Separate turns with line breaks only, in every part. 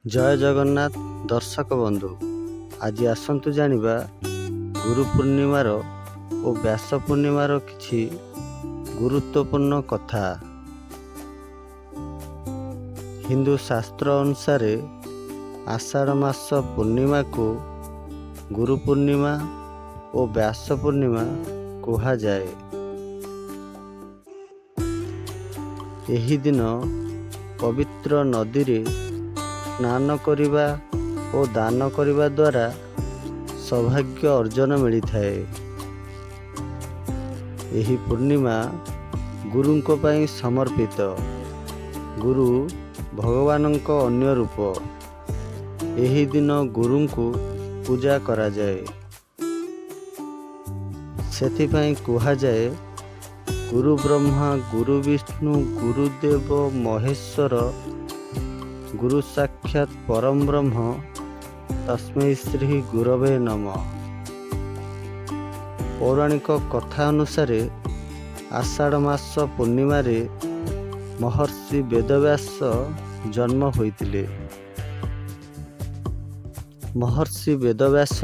ଜୟ ଜଗନ୍ନାଥ ଦର୍ଶକ ବନ୍ଧୁ, ଆଜି ଆସନ୍ତୁ ଜାଣିବା ଗୁରୁ ପୂର୍ଣ୍ଣିମାର ଓ ବ୍ୟାସ ପୂର୍ଣ୍ଣିମାର କିଛି ଗୁରୁତ୍ୱପୂର୍ଣ୍ଣ କଥା। ହିନ୍ଦୁ ଶାସ୍ତ୍ର ଅନୁସାରେ ଆଷାଢ଼ ମାସ ପୂର୍ଣ୍ଣିମାକୁ ଗୁରୁ ପୂର୍ଣ୍ଣିମା ଓ ବ୍ୟାସ ପୂର୍ଣ୍ଣିମା କୁହାଯାଏ। ଏହି ଦିନ ପବିତ୍ର ନଦୀରେ ସ୍ନାନ କରିବା ଓ ଦାନ କରିବା ଦ୍ୱାରା ସୌଭାଗ୍ୟ ଅର୍ଜନ ମିଳିଥାଏ। ଏହି ପୂର୍ଣ୍ଣିମା ଗୁରୁଙ୍କ ପାଇଁ ସମର୍ପିତ। ଗୁରୁ ଭଗବାନଙ୍କ ଅନ୍ୟ ରୂପ। ଏହି ଦିନ ଗୁରୁଙ୍କୁ ପୂଜା କରାଯାଏ। ସେଥିପାଇଁ କୁହାଯାଏ, ଗୁରୁ ବ୍ରହ୍ମା ଗୁରୁ ବିଷ୍ଣୁ ଗୁରୁଦେବ ମହେଶ୍ୱର ଗୁରୁ ସାକ୍ଷାତ୍ ପରମ ବ୍ରହ୍ମ ତସ୍ମୈ ଶ୍ରୀ ଗୁରବେ ନମଃ। ପୌରାଣିକ କଥା ଅନୁସାରେ ଆଷାଢ଼ ମାସ ପୂର୍ଣ୍ଣିମାରେ ମହର୍ଷି ବେଦବ୍ୟାସ ଜନ୍ମ ହୋଇଥିଲେ। ମହର୍ଷି ବେଦବ୍ୟାସ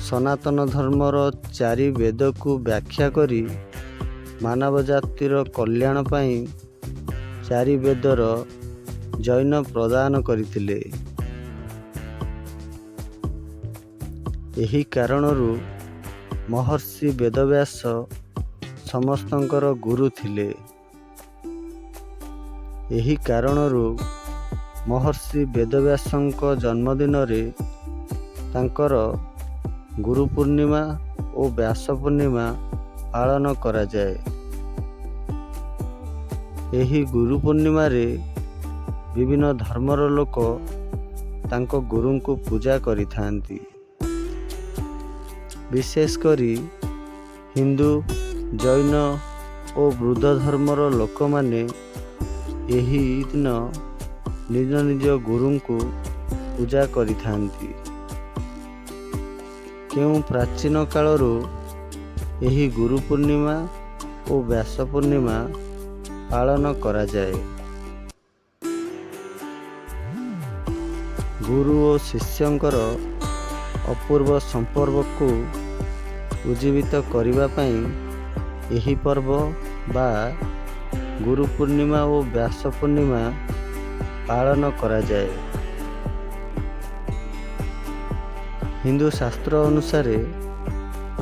ସନାତନ ଧର୍ମର 4 ବେଦକୁ ବ୍ୟାଖ୍ୟା କରି ମାନବ ଜାତିର କଲ୍ୟାଣ ପାଇଁ 4 ବେଦର ଜୈନ ପ୍ରଦାନ କରିଥିଲେ। ଏହି କାରଣରୁ ମହର୍ଷି ବେଦବ୍ୟାସ ସମସ୍ତଙ୍କର ଗୁରୁ ଥିଲେ। ଏହି କାରଣରୁ ମହର୍ଷି ବେଦବ୍ୟାସଙ୍କ ଜନ୍ମଦିନରେ ତାଙ୍କର ଗୁରୁ ପୂର୍ଣ୍ଣିମା ଓ ବ୍ୟାସ ପୂର୍ଣ୍ଣିମା ପାଳନ କରାଯାଏ। ଏହି ଗୁରୁ ପୂର୍ଣ୍ଣିମାରେ ବିଭିନ୍ନ ଧର୍ମର ଲୋକ ତାଙ୍କ ଗୁରୁଙ୍କୁ ପୂଜା କରିଥାନ୍ତି। ବିଶେଷ କରି ହିନ୍ଦୁ, ଜୈନ ଓ ବୌଦ୍ଧ ଧର୍ମର ଲୋକମାନେ ଏହି ଦିନ ନିଜ ନିଜ ଗୁରୁଙ୍କୁ ପୂଜା କରିଥାନ୍ତି। କେଉଁ ପ୍ରାଚୀନ କାଳରୁ ଏହି ଗୁରୁ ପୂର୍ଣ୍ଣିମା ଓ ବ୍ୟାସ ପୂର୍ଣ୍ଣିମା ପାଳନ କରାଯାଏ। ଗୁରୁ ଓ ଶିଷ୍ୟଙ୍କର ଅପୂର୍ବ ସମ୍ପର୍କକୁ ଉଜ୍ଜୀବିତ କରିବା ପାଇଁ ଏହି ପର୍ବ ବା ଗୁରୁ ପୂର୍ଣ୍ଣିମା ଓ ବ୍ୟାସ ପୂର୍ଣ୍ଣିମା ପାଳନ କରାଯାଏ। ହିନ୍ଦୁ ଶାସ୍ତ୍ର ଅନୁସାରେ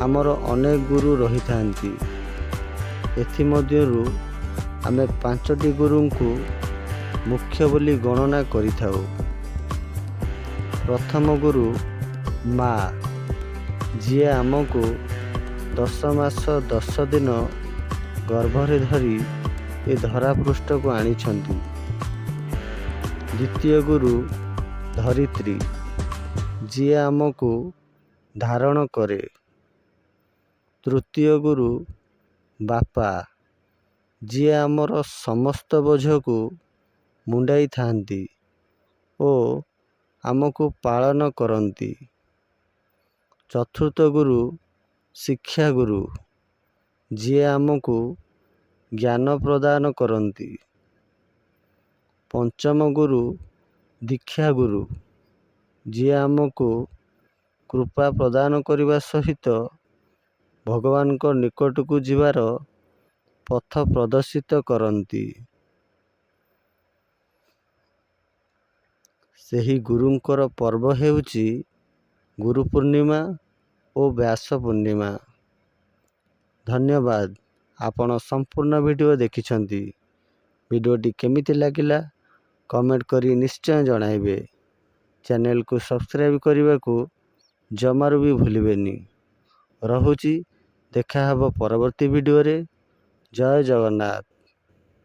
ଆମର ଅନେକ ଗୁରୁ ରହିଥାନ୍ତି। ଏଥିମଧ୍ୟରୁ ଆମେ 5ଟି ଗୁରୁଙ୍କୁ ମୁଖ୍ୟ ବୋଲି ଗଣନା କରିଥାଉ। ପ୍ରଥମ ଗୁରୁ ମା, ଯିଏ ଆମକୁ 10 ମାସ 10 ଦିନ ଗର୍ଭରେ ଧରି ଏ ଧରାପୃଷ୍ଠକୁ ଆଣିଛନ୍ତି। ଦ୍ୱିତୀୟ ଗୁରୁ ଧରିତ୍ରୀ, ଯିଏ ଆମକୁ ଧାରଣ କରେ। ତୃତୀୟ ଗୁରୁ ବାପା, ଯିଏ ଆମର ସମସ୍ତ ବୋଝକୁ ମୁଣ୍ଡାଇଥାନ୍ତି ଓ ଆମକୁ ପାଳନ କରନ୍ତି। ଚତୁର୍ଥ ଗୁରୁ ଶିକ୍ଷା ଗୁରୁ, ଯିଏ ଆମକୁ ଜ୍ଞାନ ପ୍ରଦାନ କରନ୍ତି। ପଞ୍ଚମ ଗୁରୁ ଦୀକ୍ଷା ଗୁରୁ, ଯିଏ ଆମକୁ କୃପା ପ୍ରଦାନ କରିବା ସହିତ ଭଗବାନଙ୍କ ନିକଟକୁ ଯିବାର ପଥ ପ୍ରଦର୍ଶିତ କରନ୍ତି। ସେହି ଗୁରୁଙ୍କର ପର୍ବ ହେଉଛି ଗୁରୁ ପୂର୍ଣ୍ଣିମା ଓ ବ୍ୟାସ ପୂର୍ଣ୍ଣିମା। ଧନ୍ୟବାଦ। ଆପଣ ସମ୍ପୂର୍ଣ୍ଣ ଭିଡ଼ିଓ ଦେଖିଛନ୍ତି। ଭିଡ଼ିଓଟି କେମିତି ଲାଗିଲା କମେଣ୍ଟ କରି ନିଶ୍ଚୟ ଜଣାଇବେ। ଚ୍ୟାନେଲକୁ ସବସ୍କ୍ରାଇବ୍ କରିବାକୁ ଜମାରୁ ବି ଭୁଲିବେନି। ରହୁଛି, ଦେଖା ହେବ ପରବର୍ତ୍ତୀ ଭିଡ଼ିଓରେ। ଜୟ ଜଗନ୍ନାଥ।